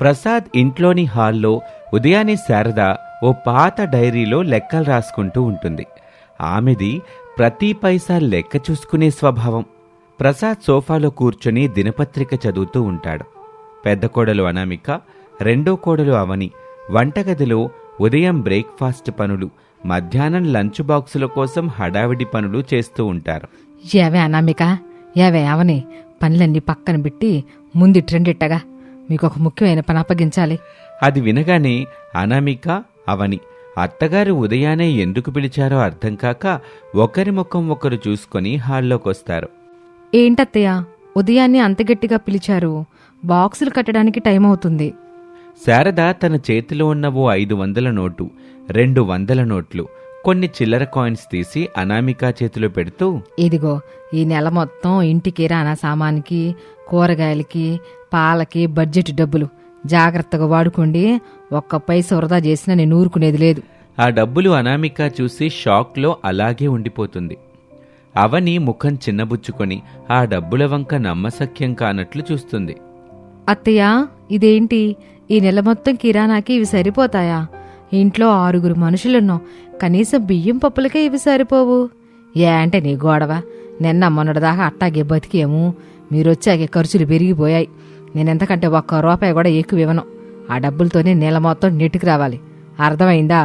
ప్రసాద్ ఇంట్లోని హాల్లో ఉదయాన్నే శారద ఓ పాత డైరీలో లెక్కలు రాసుకుంటూ ఉంటుంది. ఆమెది ప్రతి పైసా లెక్క చూసుకునే స్వభావం. ప్రసాద్ సోఫాలో కూర్చొని దినపత్రిక చదువుతూ ఉంటాడు. పెద్ద కోడలు అనామిక, రెండో కోడలు అవని వంటగదిలో ఉదయం బ్రేక్ఫాస్ట్ పనులు, మధ్యాహ్నం లంచ్ బాక్సుల కోసం హడావిడి పనులు చేస్తూ ఉంటారు. ఏవే అనామిక, ఏవే అవని, పనులన్నీ పక్కన పెట్టి ముందిట్రెండిట్టగా మీకు ఒక ముఖ్యమైన పని అప్పగించాలి. అది వినగానే అనామిక, అవని అత్తగారు ఉదయాన్నే ఎందుకు పిలిచారో అర్థం కాక ఒకరి ముఖం ఒకరు చూసుకొని హాల్లోకొస్తారు. ఏంటత్తయ్య ఉదయాన్నే అంత గట్టిగా పిలిచారు? బాక్సులు కట్టడానికి టైం అవుతుంది. శారద తన చేతిలో ఉన్న ఓ 500 నోటు, 200 నోట్లు, కొన్ని చిల్లర కాయిన్స్ తీసి అనామిక చేతిలో పెడుతూ, ఇదిగో ఈ నెల మొత్తం ఇంటి కిరాణా సామానికి, కూరగాయలకి, పాలకి బడ్జెట్ డబ్బులు జాగ్రత్తగా వాడుకోండి. ఒక్క పైసా వృధా చేసినా నేను ఊరుకునేది లేదు. ఆ డబ్బులు అనామిక చూసి షాక్లో అలాగే ఉండిపోతుంది. అవని ముఖం చిన్నబుచ్చుకొని ఆ డబ్బుల వంక నమ్మశక్యం కానట్లు చూస్తుంది. అత్తయ్య ఇదేంటి, ఈ నెల మొత్తం కిరాణాకి ఇవి సరిపోతాయా? ఇంట్లో 6 మనుషులున్నాం, కనీసం బియ్యం పప్పులకే ఇవి సరిపోవు. ఏ అంటే నీ గోడవ, నిన్న మొన్నటిదాకా అట్టాగే బతికేము, మీరొచ్చాకే ఖర్చులు పెరిగిపోయాయి. నేనెంతకంటే ₹1 కూడా ఎక్కువ ఇవ్వను. ఆ డబ్బులతోనే నెల మొత్తం నెట్టుకు రావాలి, అర్థమైందా?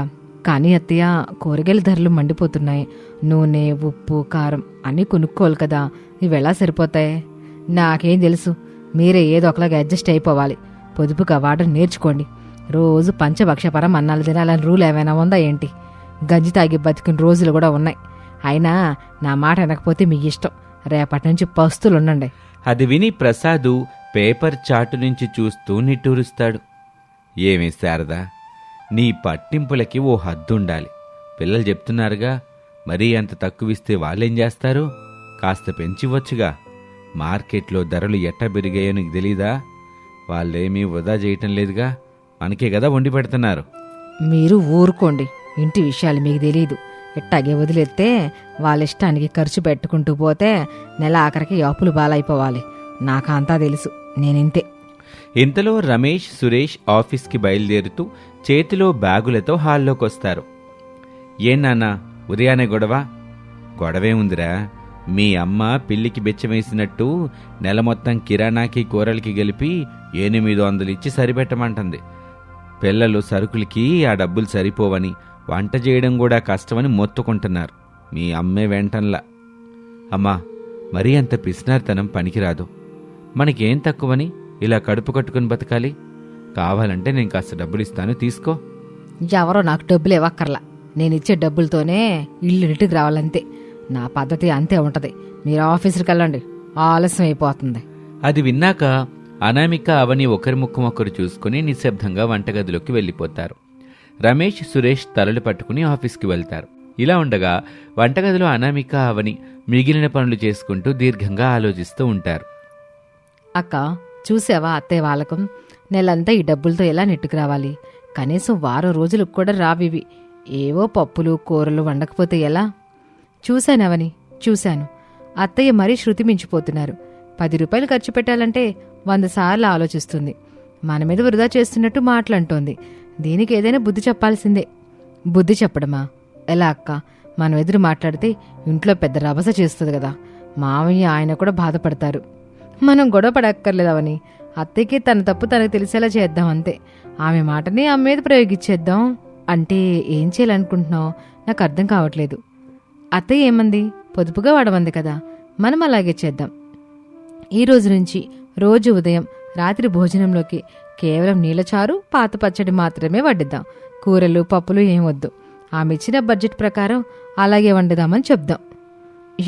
కానీ అత్తయ్య కూరగాయల ధరలు మండిపోతున్నాయి. నూనె, ఉప్పు, కారం అన్నీ కొనుక్కోవాలి కదా, ఇవెలా సరిపోతాయి? నాకేం తెలుసు, మీరే ఏదో ఒకలాగా అడ్జస్ట్ అయిపోవాలి. పొదుపుగా వాడడం నేర్చుకోండి. రోజు పంచభక్షపరం అన్నాలు తినాలని రూల్ ఏమైనా ఉందా ఏంటి? గంజి తాగి బతికిన రోజులు కూడా ఉన్నాయి. అయినా నా మాట వినకపోతే మీ ఇష్టం, రేపటి నుంచి పస్తులుండండి. అది విని ప్రసాదు పేపర్ చాటు నుంచి చూస్తూ నిట్టూరుస్తాడు. ఏమీ శారదా, నీ పట్టింపులకి ఓ హద్దుండాలి. పిల్లలు చెప్తున్నారుగా, మరీ అంత తక్కువిస్తే వాళ్ళేం చేస్తారు? కాస్త పెంచివచ్చుగా. మార్కెట్లో ధరలు ఎట్టా పెరిగాయో నీకు తెలీదా? వాళ్ళేమీ వృధా చేయటం లేదుగా, మనకే కదా వండి పెడుతున్నారు. మీరు ఊరుకోండి, ఇంటి విషయాలు మీకు తెలీదు. ఇట్టాగే వదిలేస్తే వాళ్ళ ఇష్టానికి ఖర్చు పెట్టుకుంటూ పోతే నెల ఆఖరికి అప్పులు బాలైపోవాలి. నాకంతా తెలుసు, నేనింతే. ఇంతలో రమేష్, సురేష్ ఆఫీస్కి బయలుదేరుతూ చేతిలో బ్యాగులతో హాల్లోకొస్తారు. ఏం నాన్నా ఉదయాన్నే గొడవ? గొడవే ఉందిరా, మీ అమ్మ పిల్లికి బెచ్చమేసినట్టు నెల మొత్తం కిరాణాకి కూరలకి గెలిపి 800 ఇచ్చి సరిపెట్టమంటుంది. పిల్లలు సరుకులకి ఆ డబ్బులు సరిపోవని, వంట చేయడం కూడా కష్టమని మొత్తుకుంటున్నారు. మీ అమ్మే వెంటన్లా. అమ్మా, మరీ అంత పిసినారితనం పనికిరాదు. మనకేం తక్కువని ఇలా కడుపు కట్టుకుని బతకాలి? కావాలంటే నేను కాస్త డబ్బులిస్తాను, తీసుకో. ఎవరో నాకు డబ్బులు ఇవ్వక్కర్లా, నేనిచ్చే డబ్బులతోనే ఇల్లు ఇంటికి రావాలంతే. నా పద్ధతి అంతే ఉంటది. మీరు ఆఫీసుకి వెళ్ళండి, ఆలస్యం అయిపోతుంది. అది విన్నాక అనామిక, అవని ఒకరి ముఖం ఒకరు చూసుకుని నిశ్శబ్దంగా వంటగదిలోకి వెళ్ళిపోతారు. రమేష్, సురేష్ తలలు పట్టుకుని ఆఫీస్కి వెళ్తారు. ఇలా ఉండగా వంటగదిలో అనామిక, అవని మిగిలిన పనులు చేసుకుంటూ దీర్ఘంగా ఆలోచిస్తూ ఉంటారు. అక్క చూసావా అత్తయ్య వాలకం, నెలంతా ఈ డబ్బులతో ఎలా నెట్టుకు రావాలి? కనీసం వారం రోజులకు కూడా రావివి. ఏవో పప్పులు కూరలు వండకపోతే ఎలా? చూశానవని, చూశాను. అత్తయ్య మరీ శృతి మించిపోతున్నారు. ₹10 ఖర్చు పెట్టాలంటే 100 సార్లు ఆలోచిస్తుంది. మన మీద వృధా చేస్తున్నట్టు మాటలంటోంది. దీనికి ఏదైనా బుద్ధి చెప్పాల్సిందే. బుద్ధి చెప్పడమా? ఎలా అక్క? మనం ఎదురు మాట్లాడితే ఇంట్లో పెద్ద రభస చేస్తుంది కదా. మామయ్య, ఆయన కూడా బాధపడతారు. మనం గొడవ పడక్కర్లేదవని, అత్తయ్యకి తన తప్పు తనకు తెలిసేలా చేద్దాం అంతే. ఆమె మాటని ఆమె మీద ప్రయోగించేద్దాం. అంటే ఏం చేయాలనుకుంటున్నావు? నాకు అర్థం కావట్లేదు. అత్తయ్య ఏమంది? పొదుపుగా వాడమంది కదా, మనం అలాగే చేద్దాం. ఈ రోజు నుంచి రోజు ఉదయం రాత్రి భోజనంలోకి కేవలం నీళ్ళచారు, పాత పచ్చడి మాత్రమే వడ్డిద్దాం. కూరలు పప్పులు ఏం వద్దు. ఆమె ఇచ్చిన బడ్జెట్ ప్రకారం అలాగే వండుదామని చెప్దాం.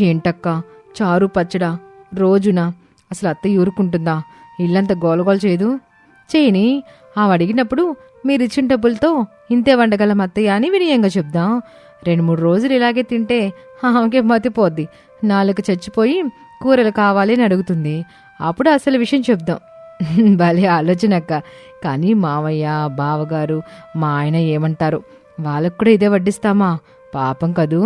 ఏంటక్క, చారు పచ్చడా రోజునా? అసలు అత్తయ్య ఊరుకుంటుందా? ఇల్లంతా గోలగోలు చేయదు. చేయని, ఆమె అడిగినప్పుడు మీరిచ్చిన డబ్బులతో ఇంతే వండగలం అత్తయ్య అని వినయంగా చెప్దాం. 2-3 రోజులు ఇలాగే తింటే ఆమెకే మతిపోద్ది. నాలుక చచ్చిపోయి కూరలు కావాలి అని అడుగుతుంది. అప్పుడు అసలు విషయం చెప్దాం. భలే ఆలోచన అక్క. కానీ మావయ్య, బావగారు, మా ఆయన ఏమంటారు? వాళ్ళకు కూడా ఇదే వడ్డిస్తామా? పాపం కదూ.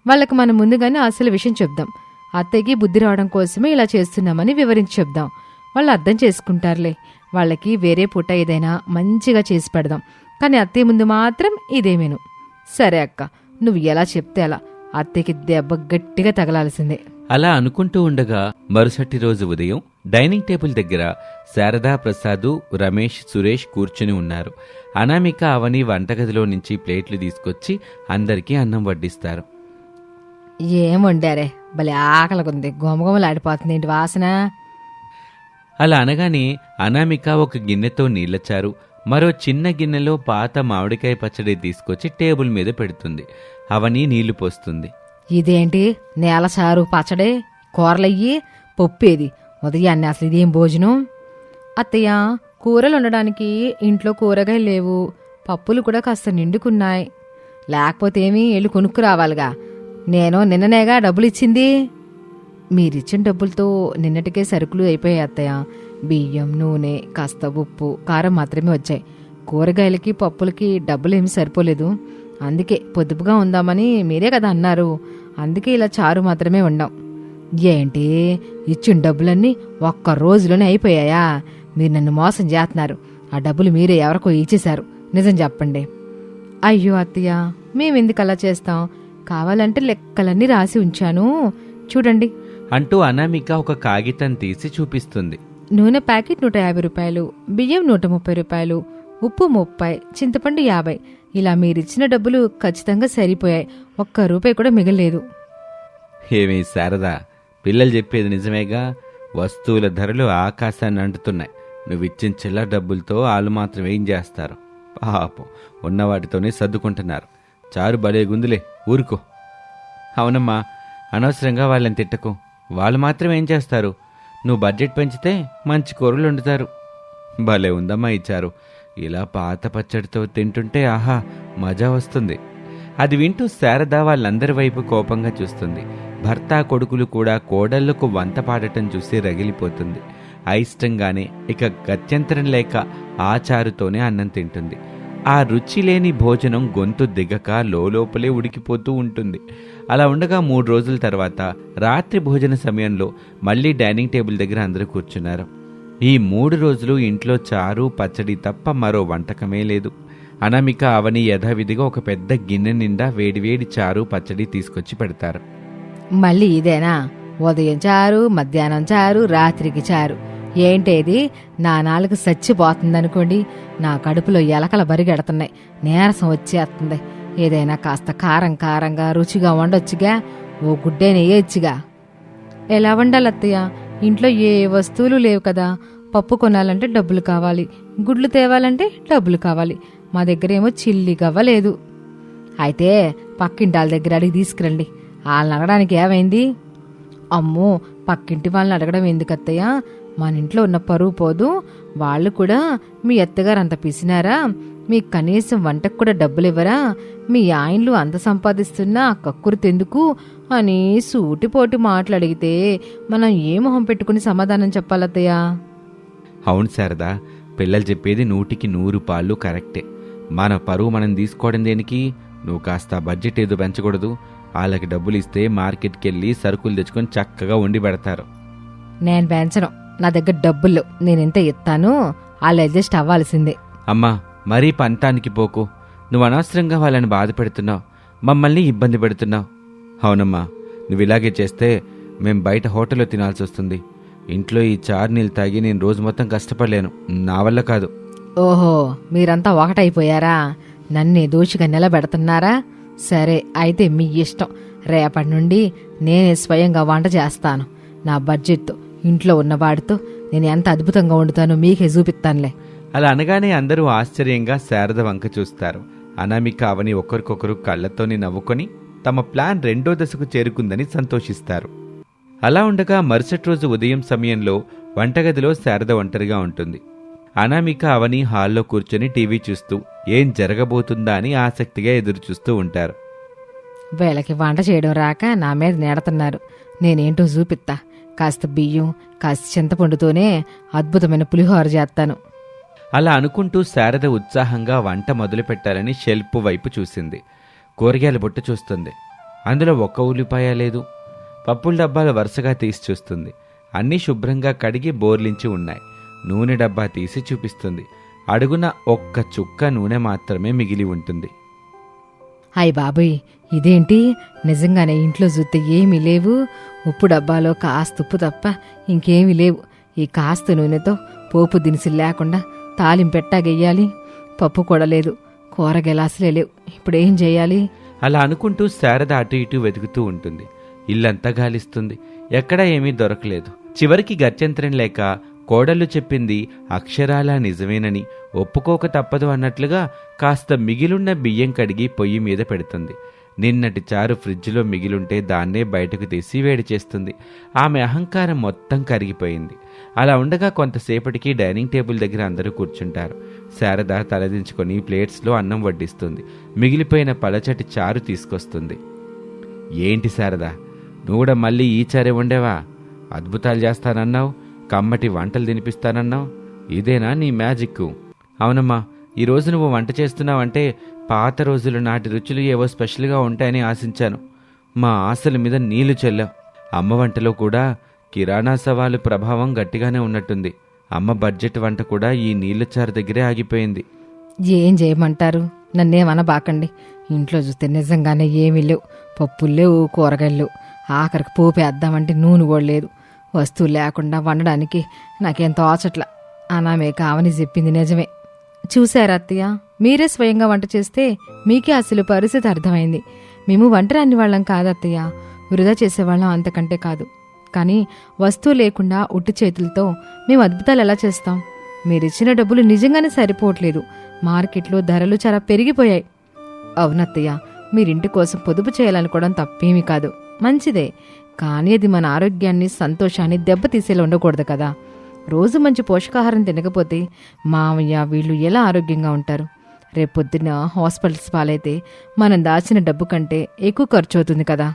వాళ్ళకి మనం ముందుగానే అసలు విషయం చెప్దాం. అత్తయ్యకి బుద్ధి రావడం కోసమే ఇలా చేస్తున్నామని వివరించి చెప్దాం. వాళ్ళు అర్థం చేసుకుంటారులే. వాళ్ళకి వేరే పూట ఏదైనా మంచిగా చేసి పెడదాం. కానీ అత్తయ్య ముందు మాత్రం ఇదే మెను. సరే అక్క, నువ్వు ఎలా చెప్తే అలా. అత్తయ్యకి దెబ్బ గట్టిగా తగలాల్సిందే. అలా అనుకుంటూ ఉండగా మరుసటి రోజు ఉదయం డైనింగ్ టేబుల్ దగ్గర శారదా, ప్రసాదు, రమేష్, సురేష్ కూర్చుని ఉన్నారు. అనామిక, అవని వంటగదిలో నుంచి ప్లేట్లు తీసుకొచ్చి అందరికీ అన్నం వడ్డిస్తారు. ఏం వండారే, భలే ఆకలిగుంది, గుమగుమలాడిపోతుంది ఏంటి వాసన. అలా అనగానే అనామిక ఒక గిన్నెతో నీళ్లచారు, మరో చిన్న గిన్నెలో పాత మామిడికాయ పచ్చడి తీసుకొచ్చి టేబుల్ మీద పెడుతుంది. అవని నీళ్లు పోస్తుంది. ఇదేంటి నేల చారు పచ్చడే, కూరలయ్యి, పప్పేది, ఉదయాన్నే అసలు ఇదేం భోజనం. అత్తయ్య, కూరలు వండడానికి ఇంట్లో కూరగాయలు లేవు, పప్పులు కూడా కాస్త నిండుకున్నాయి. లేకపోతే ఏమీ వెళ్ళి కొనుక్కు రావాలిగా. నేను నిన్ననేగా డబ్బులు ఇచ్చింది. మీరిచ్చిన డబ్బులతో నిన్నటికే సరుకులు అయిపోయాయి అత్తయ్య. బియ్యం, నూనె, కాస్త ఉప్పు, కారం మాత్రమే వచ్చాయి. కూరగాయలకి, పప్పులకి డబ్బులేమీ సరిపోలేదు. అందుకే పొదుపుగా ఉందామని మీరే కదా అన్నారు. అందుకే ఇలా చారు మాత్రమే వండాం. ఏంటి, ఇచ్చిన డబ్బులన్నీ ఒక్క రోజులోనే అయిపోయాయా? మీరు నన్ను మోసం చేస్తున్నారు. ఆ డబ్బులు మీరే ఎవరికో ఇచ్చేశారు, నిజం చెప్పండి. అయ్యో అత్తయ్య, మేమెందుకు అలా చేస్తాం? కావాలంటే లెక్కలన్నీ రాసి ఉంచాను, చూడండి అంటూ అనామిక ఒక కాగితం తీసి చూపిస్తుంది. నూనె ప్యాకెట్ 150 రూపాయలు, బియ్యం 130 రూపాయలు, ఉప్పు 30, చింతపండు 50. ఇలా మీరిచ్చిన డబ్బులు ఖచ్చితంగా సరిపోయాయి. ఒక్క రూపాయి కూడా మిగలేదు. ఏమీ శారదా, పిల్లలు చెప్పేది నిజమేగా. వస్తువుల ధరలు ఆకాశాన్ని అంటుతున్నాయి. నువ్విచ్చిన చిల్లర డబ్బులతో వాళ్ళు మాత్రం ఏం చేస్తారు? పాపం, ఉన్నవాటితోనే సర్దుకుంటున్నారు. చారు భలే గుందులే, ఊరుకో. అవునమ్మా, అనవసరంగా వాళ్ళని తిట్టకు. వాళ్ళు మాత్రం ఏం చేస్తారు? నువ్వు బడ్జెట్ పెంచితే మంచి కూరలు వండుతారు. భలే ఉందమ్మా ఈ చారు. ఇలా పాత పచ్చడితో తింటుంటే ఆహా, మజా వస్తుంది. అది వింటూ శారద వాళ్ళందరి వైపు కోపంగా చూస్తుంది. భర్త, కొడుకులు కూడా కోడళ్లకు వంత పాడటం చూసి రగిలిపోతుంది. అయిష్టంగానే ఇక గత్యంతరం లేక ఆ చారుతోనే అన్నం తింటుంది. ఆ రుచి లేని భోజనం గొంతు దిగక లోపలే ఉడికిపోతూ ఉంటుంది. అలా ఉండగా 3 రోజుల తర్వాత రాత్రి భోజన సమయంలో మళ్ళీ డైనింగ్ టేబుల్ దగ్గర అందరూ కూర్చున్నారు. ఈ 3 రోజులు ఇంట్లో చారు, పచ్చడి తప్ప మరో వంటకమే లేదు. అనామిక, అవని యథావిధిగా ఒక పెద్ద గిన్నె నిండా వేడివేడి చారు, పచ్చడి తీసుకొచ్చి పెడతారు. మళ్ళీ ఇదేనా? ఉదయం చారు, మధ్యాహ్నం చారు, రాత్రికి చారు. ఏంటేది? నా నాలుగు చచ్చిపోతుందనుకోండి. నా కడుపులో ఎలకల బరిగెడుతున్నాయి, నీరసం వచ్చేస్తుంది. ఏదైనా కాస్త కారం కారంగా రుచిగా వండొచ్చుగా, ఓ గుడ్డేనే వేయచ్చుగా. ఎలా వండాలత్తయ్య? ఇంట్లో ఏ వస్తువులు లేవు కదా. పప్పు కొనాలంటే డబ్బులు కావాలి, గుడ్లు తేవాలంటే డబ్బులు కావాలి. మా దగ్గర ఏమో చిల్లి గవ్వలేదు. అయితే పక్కింటి వాళ్ళ దగ్గర అడిగి తీసుకురండి. వాళ్ళని అడగడానికి ఏమైంది? అమ్మో, పక్కింటి వాళ్ళని అడగడం ఎందుకత్తయ్య? మన ఇంట్లో ఉన్న పరువు పోదు. వాళ్ళు కూడా మీ అత్తగారు అంత పిసినారా? మీకు కనీసం వంటకు కూడా డబ్బులు ఇవ్వరా? మీ ఆయన్లు అంత సంపాదిస్తున్నా కక్కుర్తెందుకు అని సూటిపోటి మాటలు అడిగితే మనం ఏ మొహం పెట్టుకుని సమాధానం చెప్పాలత్తయ్యా? అవును శారదా, పిల్లలు చెప్పేది 100కి 100 పాళ్ళు కరెక్టే. మన పరువు మనం తీసుకోవడం దేనికి? నువ్వు కాస్త బడ్జెట్ ఏదో పెంచకూడదు. వాళ్ళకి డబ్బులు ఇస్తే మార్కెట్కి వెళ్ళి సరుకులు తెచ్చుకొని చక్కగా వండి పెడతారు. నేను పెంచను. నా దగ్గర డబ్బులు నేనెంత ఇస్తాను, వాళ్ళు అడ్జస్ట్ అవ్వాల్సిందే. అమ్మా, మరీ పంతానికి పోకు. నువ్వు అనవసరంగా వాళ్ళని బాధ పెడుతున్నావు, మమ్మల్ని ఇబ్బంది పెడుతున్నావు. అవునమ్మా, నువ్వు ఇలాగే చేస్తే మేం బయట హోటల్లో తినాల్సి వస్తుంది. ఇంట్లో ఈ చారు నీళ్ళు తాగి నేను రోజు మొత్తం కష్టపడలేను, నా వల్ల కాదు. ఓహో, మీరంతా ఒకటైపోయారా? నన్నే దోషిగా నిలబెడుతున్నారా? సరే, అయితే మీ ఇష్టం. రేపటి నుండి నేనే స్వయంగా వంట చేస్తాను. నా బడ్జెట్తో, ఇంట్లో ఉన్నవాడితో నేను ఎంత అద్భుతంగా వండుతానో మీకే చూపిస్తానులే. అలా అనగానే అందరూ ఆశ్చర్యంగా శారద వంక చూస్తారు. అనామిక, అవని ఒకరికొకరు కళ్లతోని నవ్వుకొని తమ ప్లాన్ 2వ దశకు చేరుకుందని సంతోషిస్తారు. అలా ఉండగా మరుసటి రోజు ఉదయం సమయంలో వంటగదిలో శారద ఒంటరిగా ఉంటుంది. అనామిక, అవని హాల్లో కూర్చొని టీవీ చూస్తూ ఏం జరగబోతుందా అని ఆసక్తిగా ఎదురుచూస్తూ ఉంటారు. వీళ్ళకి వంట చేయడం రాక నా మీద నేడుతున్నారు. నేనేంటో చూపిస్తా. కాస్త బియ్యం, కాస్త చింతపండుతోనే అద్భుతమైన పులిహోర చేస్తాను. అలా అనుకుంటూ శారద ఉత్సాహంగా వంట మొదలు పెట్టాలని షెల్ఫ్ వైపు చూసింది. కూరగాయల బుట్ట చూస్తుంది. అందులో ఒక్క ఉల్లిపాయ లేదు. పప్పుల డబ్బాలు వరుసగా తీసి చూస్తుంది. అన్నీ శుభ్రంగా కడిగి బోర్లించి ఉన్నాయి. నూనె డబ్బా తీసి చూపిస్తుంది. అడుగున ఒక్క చుక్క నూనె మాత్రమే మిగిలి ఉంటుంది. అయ్ బాబోయ్, ఇదేంటి? నిజంగానే ఇంట్లో చూస్తే ఏమీ లేవు. ఉప్పు డబ్బాలో కాస్త ఉప్పు తప్ప ఇంకేమీ లేవు. ఈ కాస్త నూనెతో పోపు దినుసులు లేకుండా తాలింపెట్టాగెయ్యాలి. పప్పు కూడా లేదు, కూరగాయలు అసలే లేవు. ఇప్పుడేం చేయాలి? అలా అనుకుంటూ శారద అటు ఇటు వెతుకుతూ ఉంటుంది. ఇల్లంతా గాలిస్తుంది, ఎక్కడా ఏమీ దొరకలేదు. చివరికి గత్యంతరం లేక కోడళ్ళు చెప్పింది అక్షరాలా నిజమేనని ఒప్పుకోక తప్పదు అన్నట్లుగా కాస్త మిగిలున్న బియ్యం కడిగి పొయ్యి మీద పెడుతుంది. నిన్నటి చారు ఫ్రిడ్జ్లో మిగిలుంటే దాన్నే బయటకు తీసి వేడి చేస్తుంది. ఆమె అహంకారం మొత్తం కరిగిపోయింది. అలా ఉండగా కొంతసేపటికి డైనింగ్ టేబుల్ దగ్గర అందరూ కూర్చుంటారు. శారద తలదించుకొని ప్లేట్స్లో అన్నం వడ్డిస్తుంది. మిగిలిపోయిన పలచటి చారు తీసుకొస్తుంది. ఏంటి శారద, నువ్వు కూడా మళ్ళీ ఈ చారే వండేవా? అద్భుతాలు చేస్తానన్నావు, కమ్మటి వంటలు తినిపిస్తానన్నావు. ఇదేనా నీ మ్యాజిక్? అవునమ్మా, ఈరోజు నువ్వు వంట చేస్తున్నావంటే పాత రోజుల నాటి రుచులు ఏవో స్పెషల్గా ఉంటాయని ఆశించాను. మా ఆశల మీద నీళ్లు చల్లావు. అమ్మ వంటలో కూడా కిరాణా సవాలు ప్రభావం గట్టిగానే ఉన్నట్టుంది. అమ్మ బడ్జెట్ వంట కూడా ఈ నీళ్ల చారు దగ్గరే ఆగిపోయింది. ఏం చేయమంటారు? నన్నేమనబాకండి. ఇంట్లో చూస్తే నిజంగానే ఏమీ లేవు. పప్పులు లేవు, కూరగాయలు లేవు. ఆఖరికి పోపేద్దామంటే నూనె కూడా లేదు. వస్తువులు లేకుండా వండడానికి నాకేం తోచట్ల. అనామే కావని చెప్పింది నిజమే. చూశారా అత్తయ్య, మీరే స్వయంగా వంట చేస్తే మీకే అసలు పరిస్థితి అర్థమైంది. మేము వంటరాని వాళ్ళం కాదత్తయ్య, వృధా చేసేవాళ్ళం అంతకంటే కాదు. కానీ వస్తువు లేకుండా ఉట్టి చేతులతో మేము అద్భుతాలు ఎలా చేస్తాం? మీరిచ్చిన డబ్బులు నిజంగానే సరిపోవట్లేదు. మార్కెట్లో ధరలు చాలా పెరిగిపోయాయి. అవునత్తయ్య, మీరింటి కోసం పొదుపు చేయాలనుకోవడం తప్పేమీ కాదు, మంచిదే. కానీ అది మన ఆరోగ్యాన్ని, సంతోషాన్ని దెబ్బతీసేలా ఉండకూడదు కదా. రోజు మంచి పోషకాహారం తినకపోతే మామయ్య వీళ్ళు ఎలా ఆరోగ్యంగా ఉంటారు? రేపొద్దున హాస్పిటల్స్ పాలైతే మనం దాచిన డబ్బు కంటే ఎక్కువ ఖర్చు అవుతుంది కదా.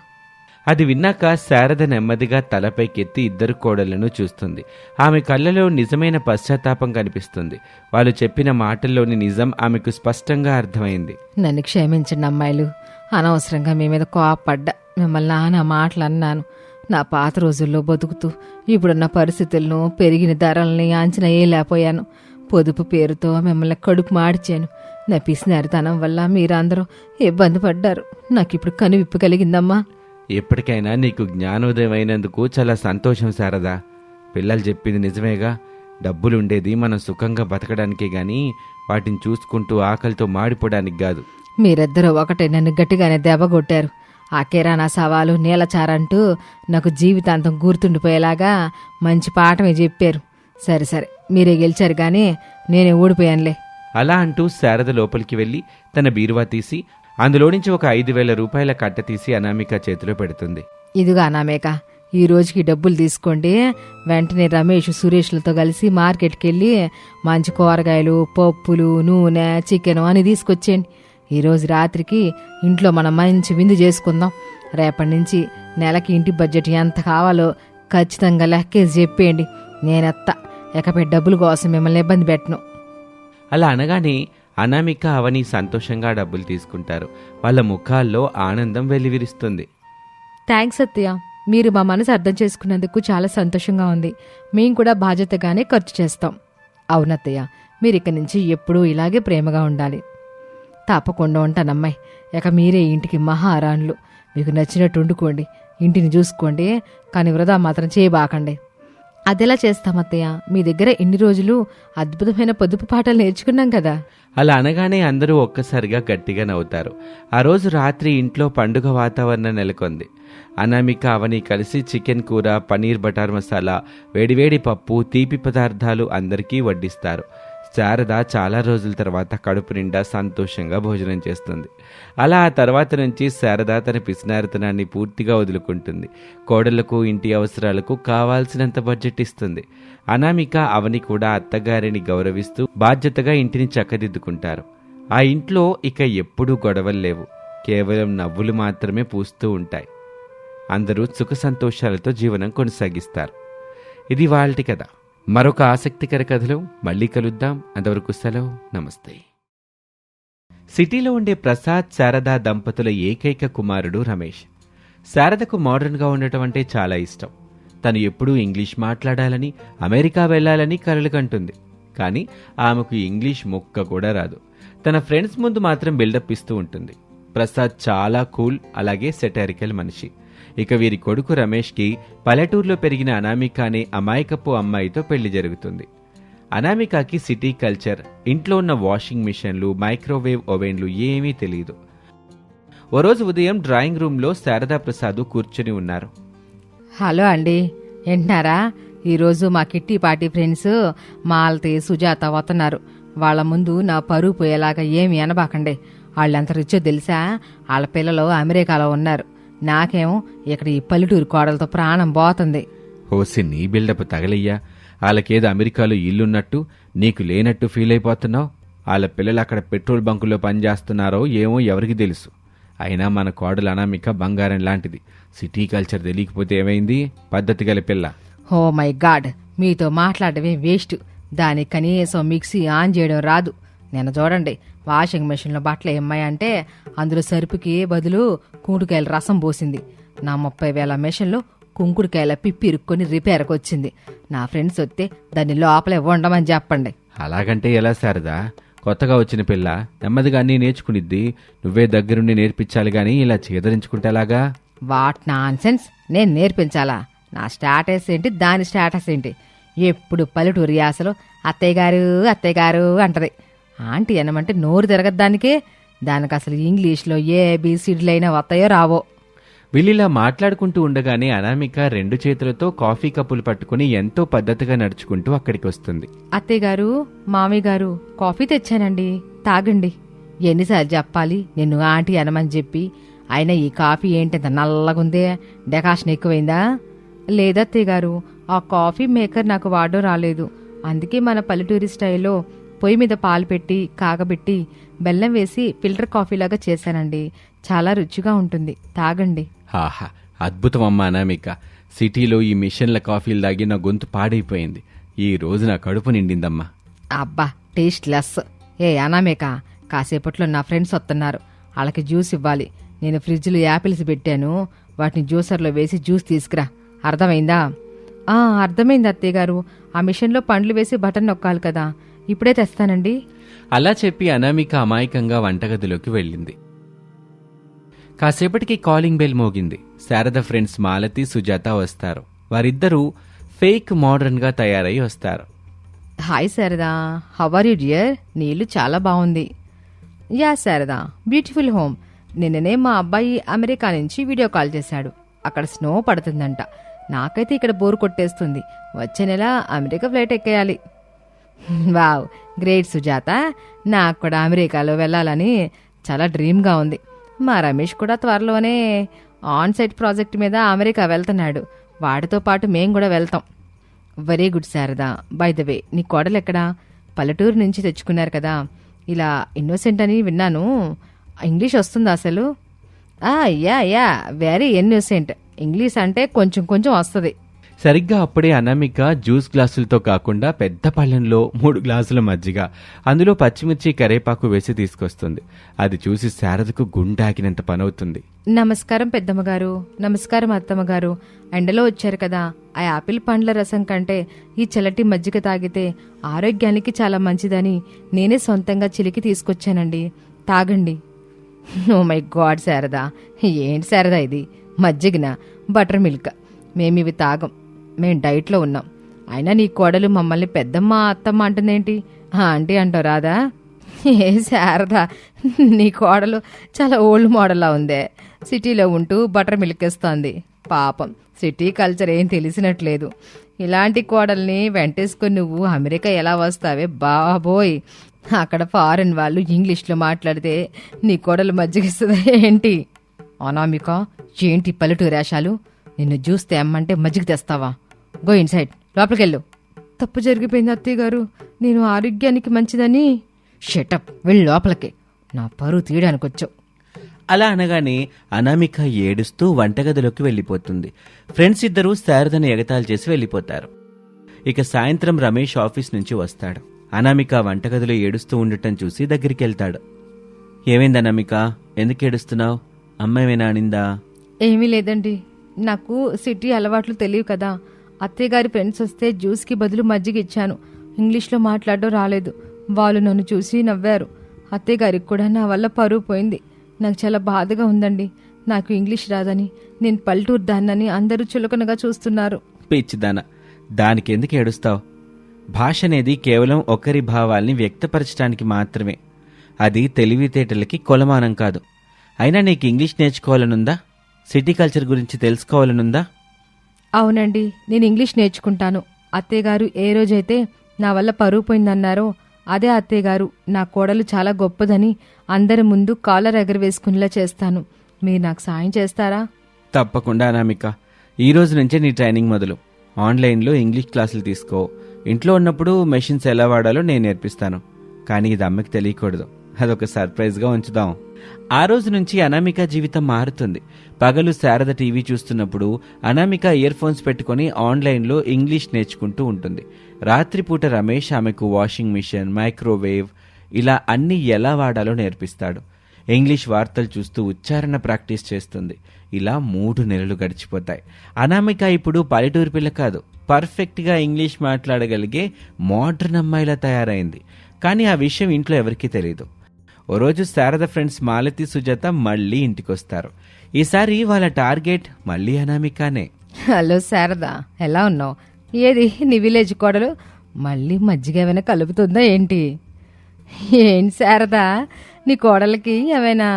అది విన్నాక శారద నెమ్మదిగా తలపైకెత్తి ఇద్దరు కోడళ్లను చూస్తుంది. ఆమె కళ్ళలో నిజమైన పశ్చాత్తాపం కనిపిస్తుంది. వాళ్ళు చెప్పిన మాటల్లోని నిజం ఆమెకు స్పష్టంగా అర్థమైంది. నన్ను క్షమించండి అమ్మాయిలు, అనవసరంగా మీ మీద కోపడ్డా. మిమ్మల్ని నానా మాటలు అన్నాను. నా పాత రోజుల్లో బతుకుతూ ఇప్పుడున్న పరిస్థితులను, పెరిగిన ధరల్ని అంచనా వేయలేకపోయాను. పొదుపు పేరుతో మిమ్మల్ని కడుపు మాడిచాను. నా పిసినారితనం వల్ల మీరందరూ ఇబ్బంది పడ్డారు. నాకిప్పుడు కనువిప్పు కలిగిందమ్మా. ఎప్పటికైనా నీకు జ్ఞానోదయం అయినందుకు చాలా సంతోషం శారదా. పిల్లలు చెప్పింది నిజమేగా. డబ్బులుండేది మనం సుఖంగా బతకడానికే గాని వాటిని చూసుకుంటూ ఆకలితో మాడిపోవడానికి కాదు. మీరిద్దరూ ఒకటే నన్ను గట్టిగానే దెబ్బ కొట్టారు. ఆ కిరాణా సవాలు, నీలచారంటూ నాకు జీవితాంతం గుర్తుండిపోయేలాగా మంచి పాఠమే చెప్పారు. సరే సరే, మీరే గెలిచారు గానీ నేనే ఓడిపోయానులే. అలా అంటూ శారద లోపలికి వెళ్ళి తన బీరువా తీసి అందులోనుంచి ఒక 5,000 రూపాయల కట్ట తీసి అనామిక చేతిలో పెడుతుంది. ఇదిగా అనామేక, ఈ రోజుకి డబ్బులు తీసుకోండి. వెంటనే రమేష్, సురేష్లతో కలిసి మార్కెట్కి వెళ్ళి మంచి కూరగాయలు, పప్పులు, నూనె, చికెన్ అని తీసుకొచ్చేయండి. ఈరోజు రాత్రికి ఇంట్లో మనం మంచి విందు చేసుకుందాం. రేపటి నుంచి నెలకి ఇంటి బడ్జెట్ ఎంత కావాలో ఖచ్చితంగా లెక్కేసి చెప్పేయండి. నేనెత్త ఎకపై డబ్బుల కోసం మిమ్మల్ని ఇబ్బంది పెట్టను. అలా అనగానే అనామిక, అవని సంతోషంగా డబ్బులు తీసుకుంటారు. వాళ్ళ ముఖాల్లో ఆనందం వెల్లివిరుస్తుంది. థ్యాంక్స్ అత్తయ్య, మీరు మా మనసు అర్థం చేసుకున్నందుకు చాలా సంతోషంగా ఉంది. మేం కూడా బాధ్యతగానే ఖర్చు చేస్తాం. అవునత్తయ్య, మీరు ఇక్కడి నుంచి ఎప్పుడూ ఇలాగే ప్రేమగా ఉండాలి. తప్పకుండా ఉంటానమ్మాయి. ఇక మీరే ఇంటికి మహారాణులు. మీకు నచ్చినట్టు వండుకోండి, ఇంటిని చూసుకోండి, కానీ వృధా మాత్రం చేయబాకండి. అదెలా చేస్తామత్తయ్య? మీ దగ్గర ఇన్ని రోజులు అద్భుతమైన పొదుపు పాఠాలు నేర్చుకున్నాం కదా. అలా అనగానే అందరూ ఒక్కసారిగా గట్టిగా నవ్వుతారు. ఆ రోజు రాత్రి ఇంట్లో పండుగ వాతావరణం నెలకొంది. అనామిక, అవని కలిసి చికెన్ కూర, పనీర్ బటర్ మసాలా, వేడివేడి పప్పు, తీపి పదార్థాలు అందరికీ వడ్డిస్తారు. శారద చాలా రోజుల తర్వాత కడుపు నిండా సంతోషంగా భోజనం చేస్తుంది. అలా ఆ తర్వాత నుంచి శారద తన పిసినారితనాన్ని పూర్తిగా వదులుకుంటుంది. కోడళ్లకు, ఇంటి అవసరాలకు కావాల్సినంత బడ్జెట్ ఇస్తుంది. అనామిక, అవని కూడా అత్తగారిని గౌరవిస్తూ బాధ్యతగా ఇంటిని చక్కదిద్దుకుంటారు. ఆ ఇంట్లో ఇక ఎప్పుడూ గొడవలు లేవు. కేవలం నవ్వులు మాత్రమే పూస్తూ ఉంటాయి. అందరూ సుఖ సంతోషాలతో జీవనం కొనసాగిస్తారు. ఇది వాల్టి కథ. మరొక ఆసక్తికర కథలో మళ్ళీ కలుద్దాం. అంతవరకు సెలవు, నమస్తే. సిటీలో ఉండే ప్రసాద్, శారద దంపతుల ఏకైక కుమారుడు రమేష్. శారదకు మోడర్న్గా ఉండటం అంటే చాలా ఇష్టం. తను ఎప్పుడూ ఇంగ్లీష్ మాట్లాడాలని, అమెరికా వెళ్ళాలని కలలు కంటుంది. కానీ ఆమెకు ఇంగ్లీష్ ముక్క కూడా రాదు. తన ఫ్రెండ్స్ ముందు మాత్రం బిల్డప్ ఇస్తూ ఉంటుంది. ప్రసాద్ చాలా కూల్, అలాగే సెటారికల్ మనిషి. ఇక వీరి కొడుకు రమేష్కి పల్లెటూరులో పెరిగిన అనామిక అనే అమాయకపు అమ్మాయితో పెళ్లి జరుగుతుంది. అనామికకి సిటీ కల్చర్, ఇంట్లో ఉన్న వాషింగ్ మిషన్లు, మైక్రోవేవ్ ఓవెన్లు ఏమీ తెలియదు. ఓ రోజు ఉదయం డ్రాయింగ్ రూమ్లో శారదా ప్రసాద్ కూర్చుని ఉన్నారు. హలో అండి, వింటున్నారా? ఈరోజు మా kitty party friends Malathi, Sujatha వస్తున్నారు. వాళ్ళ ముందు నా పరువు పోయేలాగా ఏమి అనబాకండి. వాళ్ళెంత రిచ్చో తెలుసా? వాళ్ళ పిల్లలు అమెరికాలో ఉన్నారు. నాకేమో ఇక్కడ ఈ పల్లెటూరు కోడలతో ప్రాణం పోతుంది. హోసి నీ బిల్డప్ తగలయ్యా. వాళ్ళకేదో అమెరికాలో ఇల్లున్నట్టు నీకు లేనట్టు ఫీల్ అయిపోతున్నావు. వాళ్ళ పిల్లలు అక్కడ పెట్రోల్ బంకులో పనిచేస్తున్నారో ఏమో ఎవరికి తెలుసు. అయినా మన కోడలు అనామిక బంగారం లాంటిది. సిటీ కల్చర్ తెలియకపోతే ఏమైంది? పద్ధతి గల పిల్ల. ఓ మై గాడ్, మీతో మాట్లాడమే వేస్ట్. దానికి కనీసం మిక్సీ ఆన్ చేయడం రాదు. నేను చూడండి, వాషింగ్ మెషిన్లో బట్టలు ఏమ్మాయంటే అందులో సరుపుకి బదులు కుంకుడుకాయల రసం పోసింది. నా 30,000 మెషిన్లో కుంకుడుకాయల పిప్పి ఇరుక్కొని రిపేర్కి వచ్చింది. నా ఫ్రెండ్స్ వస్తే దాన్ని లోపలే ఉండమని చెప్పండి. అలాగంటే ఎలా శారదా? కొత్తగా వచ్చిన పిల్ల నెమ్మదిగా అన్నీ నేర్చుకునిద్ది. నువ్వే దగ్గరుండి నేర్పించాలి గాని ఇలా చేదరించుకుంటేలాగా? What non sense! నేను నేర్పించాలా? నా స్టేటస్ ఏంటి, దాని స్టేటస్ ఏంటి? ఎప్పుడు పల్లెటూరు యాసలో అత్తయ్య గారు అత్తయ్య గారు అంటది. ఆంటీ అనమంటే నోరు తిరగద్దానికే. దానికి అసలు ఇంగ్లీష్లో ఏబిసిడ్లైనా వస్తాయో రావో. వీళ్ళిలా మాట్లాడుకుంటూ ఉండగానే అనామిక 2 చేతులతో కాఫీ కప్పులు పట్టుకుని ఎంతో పద్ధతిగా నడుచుకుంటూ అక్కడికి వస్తుంది. అత్తయ్య గారు, మామయ్య గారు, కాఫీ తెచ్చానండి, తాగండి. ఎన్నిసార్లు చెప్పాలి నిన్ను ఆంటీ అనమని చెప్పి? అయినా ఈ కాఫీ ఏంటంత నల్లగుందే? డెకాషన్ ఎక్కువైందా? లేదత్తయ్య గారు, ఆ కాఫీ మేకర్ నాకు వాడడం రాలేదు. అందుకే మన పల్లెటూరి స్టైల్లో పొయ్యి మీద పాలు పెట్టి కాగబెట్టి బెల్లం వేసి ఫిల్టర్ కాఫీలాగా చేశానండి. చాలా రుచిగా ఉంటుంది, తాగండి. ఆహా, అద్భుతం అమ్మా అనామిక. సిటీలో ఈ మిషన్ల కాఫీలు తాగి నా గొంతు పాడైపోయింది. ఈ రోజు నా కడుపు నిండిందమ్మా. అబ్బా, టేస్ట్ లెస్. ఏ అనామిక, కాసేపట్లో నా ఫ్రెండ్స్ వస్తున్నారు. వాళ్ళకి జ్యూస్ ఇవ్వాలి. నేను ఫ్రిడ్జ్లో యాపిల్స్ పెట్టాను, వాటిని జ్యూసర్లో వేసి జ్యూస్ తీసుకురా. అర్థమైందా? అర్థమైంది అత్తయ్య గారు. ఆ మిషన్లో పండ్లు వేసి బటన్ నొక్కాలి కదా. ఇప్పుడే తెస్తానండి. అలా చెప్పి అనామిక అమాయకంగా వంటగదిలోకి వెళ్ళింది. కాసేపటికి కాలింగ్ బెల్ మోగింది. శారద ఫ్రెండ్స్ మాలతి, సుజాత వస్తారు. వారిద్దరూ ఫేక్ మోడర్న్ గా తయారై వస్తారు. Hi Sharada, how are you dear? నీ ఇల్లు చాలా బాగుంది. Yeah Sharada, beautiful home. నిన్ననే మా అబ్బాయి అమెరికా నుంచి వీడియో కాల్ చేశాడు. అక్కడ స్నో పడుతుందంట. నాకైతే ఇక్కడ బోర్ కొట్టేస్తుంది. వచ్చే నెల అమెరికా ఫ్లైట్ ఎక్కేయాలి. Wow, great Sujatha. నాకు కూడా అమెరికాలో వెళ్ళాలని చాలా డ్రీమ్గా ఉంది. మా రమేష్ కూడా త్వరలోనే ఆన్ సైట్ ప్రాజెక్ట్ మీద అమెరికా వెళ్తున్నాడు. వాడితో పాటు మేం కూడా వెళ్తాం. Very good Sharada. By the వే, నీ కోడలు ఎక్కడా? పల్లెటూరు నుంచి తెచ్చుకున్నారు కదా. ఇలా ఇన్నోసెంట్ అని విన్నాను. ఇంగ్లీష్ వస్తుందా అసలు? Yeah very innocent. ఇంగ్లీష్ అంటే కొంచెం కొంచెం వస్తుంది. సరిగ్గా అప్పుడే అనామిక జ్యూస్ గ్లాసులతో కాకుండా పెద్ద పళ్ళెంలో 3 గ్లాసుల మజ్జిగ, అందులో పచ్చిమిర్చి, కరేపాకు వేసి తీసుకొస్తుంది. అది చూసి శారదకు గుండాకినంత పనవుతుంది. నమస్కారం పెద్దమ్మగారు. నమస్కారం అత్తమ్మగారు. ఎండలో వచ్చారు కదా, ఆ యాపిల్ పండ్ల రసం కంటే ఈ చల్లటి మజ్జిగ తాగితే ఆరోగ్యానికి చాలా మంచిదని నేనే సొంతంగా చిలికి తీసుకొచ్చానండి, తాగండి. ఓ మై గాడ్ శారదా, ఏంటి శారదా ఇది? మజ్జిగనా? Buttermilk? మేమివి తాగం. మేం డైట్లో ఉన్నాం. అయినా నీ కోడలు మమ్మల్ని పెద్దమ్మ అత్తమ్మ అంటుందేంటి? ఆంటీ అంటావు రాదా? ఏ శారదా, నీ కోడలు చాలా ఓల్డ్ మోడల్లా ఉందే. సిటీలో ఉంటూ బటర్ మిల్క్ ఇస్తోంది. పాపం, సిటీ కల్చర్ ఏం తెలిసినట్లేదు. ఇలాంటి కోడల్ని వెంటేసుకొని నువ్వు అమెరికా ఎలా వస్తావే బాబోయ్? అక్కడ ఫారెన్ వాళ్ళు ఇంగ్లీష్లో మాట్లాడితే నీ కోడలు మజ్జిగిస్తుందా ఏంటి? అనామిక, ఏంటి పల్లెటూరు రేషాలు? నిన్ను జ్యూస్ తెమ్మంటే మజ్జిగ తెస్తావా? Go inside, లోపలికెళ్ళు. తప్పు జరిగిపోయింది అత్తయ్య గారు. నేను ఆరోగ్యానికి మంచిదని. షటప్, వెళ్ళి లోపలికి. నా పరువు తీయడానికి వచ్చావు. అలా అనగానే అనామిక ఏడుస్తూ వంటగదిలోకి వెళ్ళిపోతుంది. ఫ్రెండ్స్ ఇద్దరూ శారదను ఎగతాళి చేసి వెళ్ళిపోతారు. ఇక సాయంత్రం రమేష్ ఆఫీస్ నుంచి వస్తాడు. అనామిక వంటగదిలో ఏడుస్తూ ఉండటం చూసి దగ్గరికి వెళ్తాడు. ఏమైంది అనామిక, ఎందుకు ఏడుస్తున్నావు? అమ్మ ఏమైనా అనిందా? ఏమీ లేదండి. నాకు సిటీ అలవాట్లు తెలియవు కదా. అత్తయ్య గారి ఫ్రెండ్స్ వస్తే జ్యూస్కి బదులు మజ్జిగ ఇచ్చాను. ఇంగ్లీష్లో మాట్లాడడం రాలేదు. వాళ్ళు నన్ను చూసి నవ్వారు. అత్తయ్య గారికి కూడా నా వల్ల పరువు పోయింది. నాకు చాలా బాధగా ఉందండి. నాకు ఇంగ్లీష్ రాదని, నేను పల్లెటూరు దాన్నని అందరూ చులకనగా చూస్తున్నారు. పిచ్చిదాన, దానికెందుకు ఏడుస్తావు? భాష అనేది కేవలం ఒకరి భావాల్ని వ్యక్తపరచడానికి మాత్రమే. అది తెలివితేటలకి కొలమానం కాదు. అయినా నీకు ఇంగ్లీష్ నేర్చుకోవాలనుందా? సిటీ కల్చర్ గురించి తెలుసుకోవాలనుందా? అవునండి, నేను ఇంగ్లీష్ నేర్చుకుంటాను. అత్తయ్య గారు ఏ రోజైతే నా వల్ల పరువు పోయిందన్నారో అదే అత్తయ్య గారు నా కోడలు చాలా గొప్పదని అందరి ముందు కాలర్ ఎగరవేసుకునేలా చేస్తాను. మీరు నాకు సాయం చేస్తారా? తప్పకుండా అనామిక. ఈ రోజు నుంచే నీ ట్రైనింగ్ మొదలు. ఆన్లైన్లో ఇంగ్లీష్ క్లాసులు తీసుకో. ఇంట్లో ఉన్నప్పుడు మెషిన్స్ ఎలా వాడాలో నేను నేర్పిస్తాను. కానీ ఇది అమ్మకి తెలియకూడదు. అదొక సర్ప్రైజ్గా ఉంచుదాం. ఆ రోజు నుంచి అనామిక జీవితం మారుతుంది. పగలు శారద టీవీ చూస్తున్నప్పుడు అనామిక ఇయర్ ఫోన్స్ పెట్టుకుని ఆన్లైన్లో ఇంగ్లీష్ నేర్చుకుంటూ ఉంటుంది. రాత్రిపూట రమేష్ ఆమెకు వాషింగ్ మిషన్, మైక్రోవేవ్ ఇలా అన్నీ ఎలా వాడాలో నేర్పిస్తాడు. ఇంగ్లీష్ వార్తలు చూస్తూ ఉచ్చారణ ప్రాక్టీస్ చేస్తుంది. ఇలా 3 నెలలు గడిచిపోతాయి. అనామిక ఇప్పుడు పల్లెటూరు పిల్ల కాదు, పర్ఫెక్ట్గా ఇంగ్లీష్ మాట్లాడగలిగే మోడ్రన్ అమ్మాయిలా తయారైంది. కానీ ఆ విషయం ఇంట్లో ఎవరికీ తెలియదు. ఓ రోజు శారద ఫ్రెండ్స్ మాలతి, సుజాత మళ్ళీ ఇంటికొస్తారు. ఈసారి వాళ్ళ టార్గెట్ మళ్ళీ అనామికానే. హలో శారదా, ఎలా ఉన్నావు? ఏది నీ విలేజ్ కోడలు మళ్ళీ మజ్జిగ ఏమైనా కలుపుతుందా ఏంటి? ఏంటి శారదా, నీ కోడలికి ఏమైనా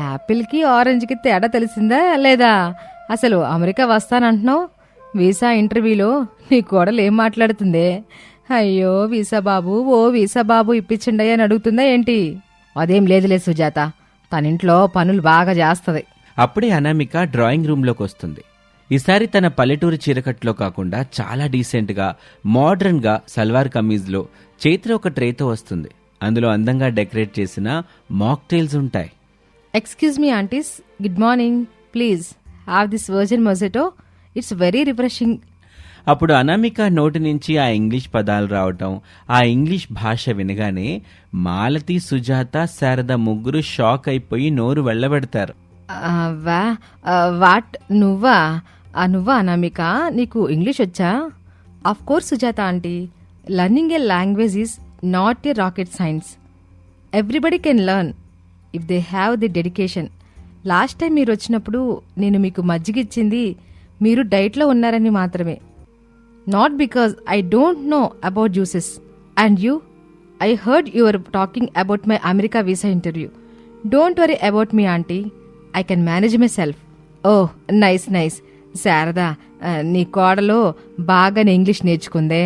యాపిల్కి ఆరెంజ్కి తేడా తెలిసిందా లేదా? అసలు అమెరికా వస్తానంటున్నావు. వీసా ఇంటర్వ్యూలో నీ కోడలు ఏం మాట్లాడుతుందే? అయ్యో వీసా బాబు, ఓ వీసా బాబు ఇప్పించండి అని అడుగుతుందా ఏంటి? అదేం లేదులే సుజాత, తనింట్లో పనులు బాగా చేస్తుంది. అప్పుడే అనామిక డ్రాయింగ్ రూమ్లోకి వస్తుంది. ఈసారి తన పల్లెటూరు చీరకట్లో కాకుండా చాలా డీసెంట్గా, మోడ్రన్గా సల్వార్ కమీజ్లో చేతిలో ఒక ట్రేతో వస్తుంది. అందులో అందంగా డెకరేట్ చేసిన మాక్టైల్స్ ఉంటాయి. Excuse me aunties, good morning. Please have this virgin mojito. It's very refreshing. అప్పుడు అనామిక నోటి నుంచి ఆ ఇంగ్లీష్ పదాలు రావటం, ఆ ఇంగ్లీష్ భాష వినగానే మాలతి, సుజాత, శారద ముగ్గురు షాక్ అయిపోయి నోరు వెళ్ళబెడతారు. వాట్, నువ్వా అనామిక? నీకు ఇంగ్లీష్ వచ్చా? Of course Sujatha aunty. Learning a language is not a rocket science. Everybody can learn if they have the dedication. Last time మీరు వచ్చినప్పుడు నేను మీకు మజ్జిగిచ్చింది మీరు డైట్లో ఉన్నారని మాత్రమే. Not because I don't know about juices. And you, I heard you are talking about my America visa interview. Don't worry about me aunty, I can manage myself. Oh nice nice. Sharada, నీ కోడలో బాగానే English నేర్చుకుందే.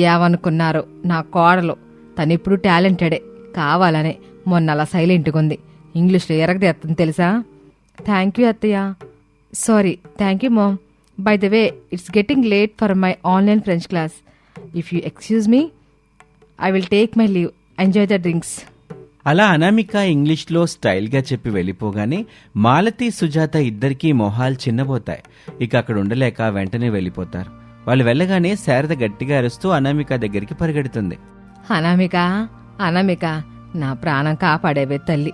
ఏమనుకున్నారు నా కోడలు, తనిప్పుడు టాలెంటెడే. కావాలనే మొన్న అలా సైలెంట్గా ఉంది. ఇంగ్లీష్లో ఎరగదేస్తుంది తెలుసా? థ్యాంక్ యూ అత్తయ్య. Sorry, thank you ma'am. By the way, it's getting late for my online French class. If you excuse me, I will take my leave. Enjoy the drinks. అలా అనామిక ఇంగ్లీష్లో స్టైల్గా చెప్పి వెళ్ళిపోగానే మాలతి, సుజాత ఇద్దరికీ మొహాలు చిన్నబోతాయి. ఇక అక్కడ ఉండలేక వెంటనే వెళ్ళిపోతారు. వాళ్ళు వెళ్ళగానే శారద గట్టిగా అరుస్తూ అనామిక దగ్గరికి పరిగెడుతుంది. అనామిక, నా ప్రాణం కాపాడేవే తల్లి.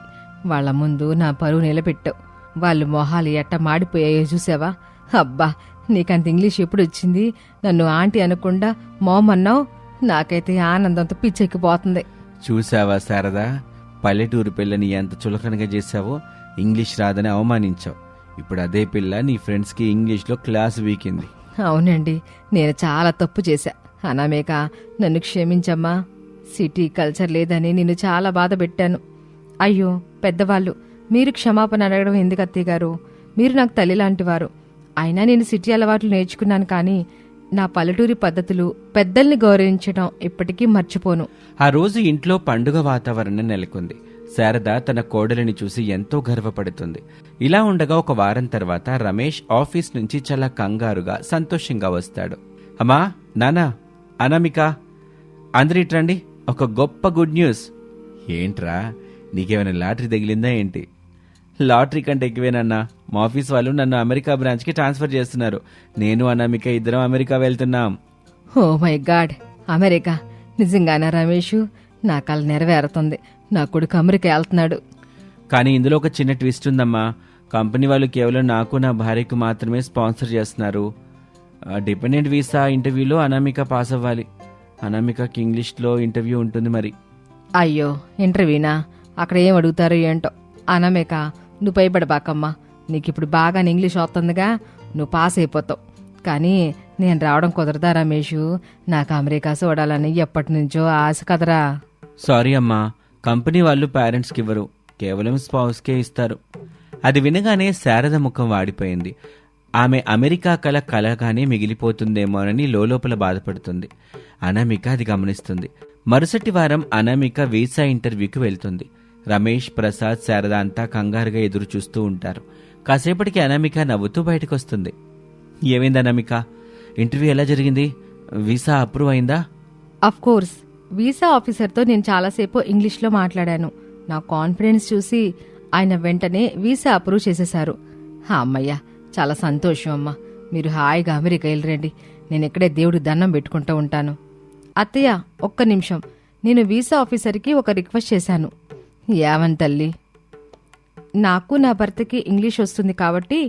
వాళ్ళ ముందు నా పరువు నిలబెట్టావు. వాళ్ళు మొహాలు ఎట్ట మాడిపోయాయో చూసావా? అబ్బా, నీకంత ఇంగ్లీష్ ఎప్పుడు వచ్చింది? నన్ను ఆంటీ అనకుండా మామ్ అన్నావు. నాకైతే ఆనందంతో పిచ్చెక్కిపోతుంది. చూసావా శారదా, పల్లెటూరు పిల్లని ఎంత చులకనగా చేశావో. ఇంగ్లీష్ రాదని అవమానించావు. ఇప్పుడు అదే పిల్ల నీ ఫ్రెండ్స్కి ఇంగ్లీష్లో క్లాస్ వీకింది. అవునండి, నేను చాలా తప్పు చేశా. అనామిక, నన్ను క్షమించమ్మా. సిటీ కల్చర్ లేదని నిన్ను చాలా బాధ పెట్టాను. అయ్యో పెద్దవాళ్ళు, మీరు క్షమాపణ అడగడం ఎందుకు అత్తయ్య గారు? మీరు నాకు తల్లి లాంటివారు. అయినా నేను సిటీ అలవాట్లు నేర్చుకున్నాను, కానీ నా పల్లెటూరి పద్ధతులు, పెద్దల్ని గౌరవించడం ఇప్పటికీ మర్చిపోను. ఆ రోజు ఇంట్లో పండుగ వాతావరణం నెలకొంది. శారద తన కోడలిని చూసి ఎంతో గర్వపడుతుంది. ఇలా ఉండగా ఒక వారం తర్వాత రమేష్ ఆఫీస్ నుంచి చాలా కంగారుగా, సంతోషంగా వస్తాడు. అమ్మా, నానా, అనామిక, అందరిట్రండి, ఒక గొప్ప గుడ్ న్యూస్. ఏంట్రా, నీకేమైనా లాటరీ తగిలిందా ఏంటి? లాటరీ కంటే ఎక్కువేనన్నా. మా ఆఫీస్ వాళ్ళు నన్ను అమెరికా బ్రాంచ్కి ట్రాన్స్ఫర్ చేస్తున్నారు. నేను అనామిక ఇద్దరం అమెరికా వెళ్తున్నాం. Oh my god, America! నిజంగానా రమేష్? నా కళ నెరవేరుతుంది. నా కొడుకు అమెరికా వెళ్తున్నాడు. కానీ ఇందులో ఒక చిన్న ట్విస్ట్ ఉందమ్మా. కంపెనీ వాళ్ళు కేవలం నాకు నా భార్యకు మాత్రమే స్పాన్సర్ చేస్తున్నారు. డిపెండెంట్ వీసా ఇంటర్వ్యూలో అనామిక పాస్ అవ్వాలి. అనామికకి ఇంగ్లీష్లో ఇంటర్వ్యూ ఉంటుంది మరి. అయ్యో ఇంటర్వ్యూనా? అక్కడ ఏం అడుగుతారో ఏంటో. అనమేక, నువ్వు భయపడబాకమ్మా. నీకు ఇప్పుడు బాగా ఇంగ్లీష్ వస్తుందిగా, నువ్వు పాస్ అయిపోతావు. కానీ నేను రావడం కుదరదా రమేషు? నాకు అమెరికా చూడాలని ఎప్పటి నుంచో ఆశ కదరా. సారీ అమ్మా, కంపెనీ వాళ్ళు పేరెంట్స్కి ఇవ్వరు, కేవలం స్పౌస్కే ఇస్తారు. అది వినగానే శారద ముఖం వాడిపోయింది. ఆమె అమెరికా కలగానే మిగిలిపోతుందేమోనని లోపల బాధపడుతుంది. అనామిక అది గమనిస్తుంది. మరుసటి వారం అనామిక వీసా ఇంటర్వ్యూకి వెళ్తుంది. రమేష్, ప్రసాద్, శారద అంతా కంగారుగా ఎదురు చూస్తూ ఉంటారు. కాసేపటికి అనామిక నవ్వుతూ బయటకొస్తుంది. ఏమైంది అనామిక? ఇంటర్వ్యూ ఎలా జరిగింది? వీసా అప్రూవ్ అయిందా? అఫ్ కోర్స్, వీసా ఆఫీసర్తో నేను చాలాసేపు ఇంగ్లీష్లో మాట్లాడాను. నా కాన్ఫిడెన్స్ చూసి ఆయన వెంటనే వీసా అప్రూవ్ చేసేశారు. అమ్మయ్య, చాలా సంతోషం అమ్మా. మీరు హాయిగా అమెరికా వెళ్ళరండి. నేను ఇక్కడే దేవుడి దండం పెట్టుకుంటూ ఉంటాను. అత్తయ్య, ఒక్క నిమిషం. నేను వీసా ఆఫీసర్కి ఒక రిక్వెస్ట్ చేశాను. ఏమని తల్లి? నాకు నా భర్తకి ఇంగ్లీష్ వస్తుంది కాబట్టి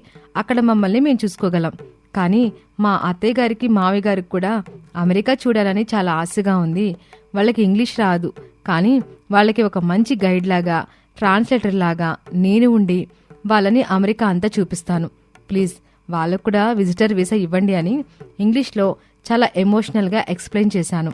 అక్కడ మమ్మల్ని మేము చూసుకోగలం. కానీ మా అత్తయ్య గారికి, మావయ్య గారికి కూడా అమెరికా చూడాలని చాలా ఆశగా ఉంది. వాళ్ళకి ఇంగ్లీష్ రాదు, కానీ వాళ్ళకి ఒక మంచి గైడ్ లాగా, ట్రాన్స్లేటర్ లాగా నేను ఉండి వాళ్ళని అమెరికా అంతా చూపిస్తాను. ప్లీజ్ వాళ్ళకు కూడా విజిటర్ వీసా ఇవ్వండి అని ఇంగ్లీష్లో చాలా ఎమోషనల్గా ఎక్స్ప్లెయిన్ చేశాను.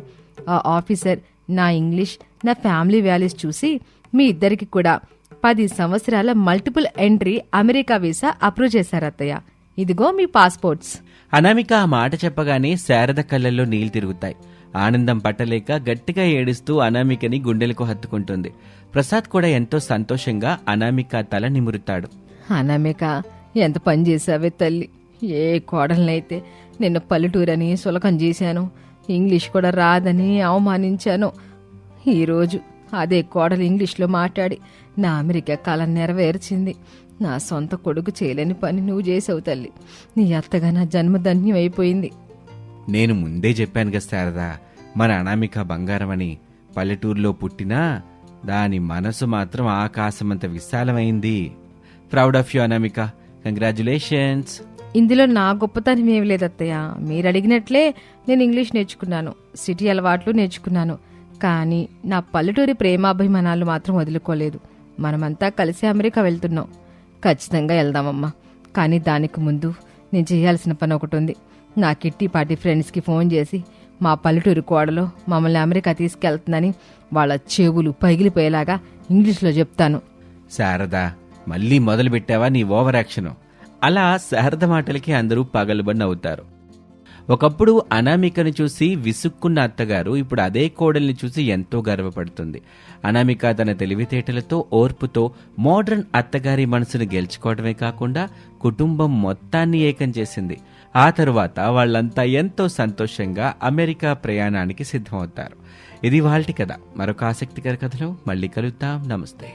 ఆ ఆఫీసర్ నా ఇంగ్లీష్, నా ఫ్యామిలీ వాల్యూస్ చూసి మీ ఇద్దరికి కూడా 10 సంవత్సరాల multiple entry America visa approve చేశారు అత్తయ్య. ఇదిగో మీ పాస్పోర్ట్స్. అనామిక ఆ మాట చెప్పగానే శారద కళ్ళల్లో నీళ్లు తిరుగుతాయి. ఆనందం పట్టలేక గట్టిగా ఏడుస్తూ అనామికని గుండెలకు హత్తుకుంటుంది. ప్రసాద్ కూడా ఎంతో సంతోషంగా అనామిక తల నిమురుతాడు. అనామిక, ఎంత పని చేశావే తల్లి. ఏ కోడలనైతే నిన్న పల్లెటూరని సులకం చేశాను, ఇంగ్లీష్ కూడా రాదని అవమానించాను. ఈరోజు అదే కోడలు ఇంగ్లీష్లో మాట్లాడి నా అమెరికా కళ నెరవేర్చింది. నా సొంత కొడుకు చేయలేని పని నువ్వు చేసావు తల్లి. నీ అత్తగా నా జన్మధన్యం అయిపోయింది. నేను ముందే చెప్పానుగా శారద, మన అనామిక బంగారం అని. పల్లెటూరులో పుట్టినా దాని మనసు మాత్రం ఆకాశమంత విశాలమైంది. Proud of you Anamika. Congratulations. ఇందులో నా గొప్పతనం ఏమి లేదత్తయ్య. మీరు అడిగినట్లే నేను ఇంగ్లీష్ నేర్చుకున్నాను, సిటీ అలవాట్లు నేర్చుకున్నాను. కానీ నా పల్లెటూరి ప్రేమాభిమానాలు మాత్రం వదులుకోలేదు. మనమంతా కలిసి అమెరికా వెళ్తున్నాం. ఖచ్చితంగా వెళ్దామమ్మా. కానీ దానికి ముందు నేను చేయాల్సిన పని ఒకటి ఉంది. నా కిట్టి పార్టీ ఫ్రెండ్స్కి ఫోన్ చేసి మా పల్లెటూరు కోడలో మమ్మల్ని అమెరికా తీసుకెళ్తుందని వాళ్ళ చెవులు పగిలిపోయేలాగా ఇంగ్లీష్లో చెప్తాను. శారద, మళ్ళీ మొదలు పెట్టావా నీ ఓవర్ యాక్షన్? అలా శారద మాటలకి అందరూ పగలుబడి నవ్వుతారు. ఒకప్పుడు అనామికను చూసి విసుక్కున్న అత్తగారు ఇప్పుడు అదే కోడల్ని చూసి ఎంతో గర్వపడుతుంది. అనామిక తన తెలివితేటలతో, ఓర్పుతో మోడ్రన్ అత్తగారి మనసును గెలుచుకోవడమే కాకుండా కుటుంబం మొత్తాన్ని ఏకం చేసింది. ఆ తరువాత వాళ్ళంతా ఎంతో సంతోషంగా అమెరికా ప్రయాణానికి సిద్ధమవుతారు. ఇది వాళ్ళ కథ. మరొక ఆసక్తికర కథలో మళ్ళీ కలుద్దాం. నమస్తే.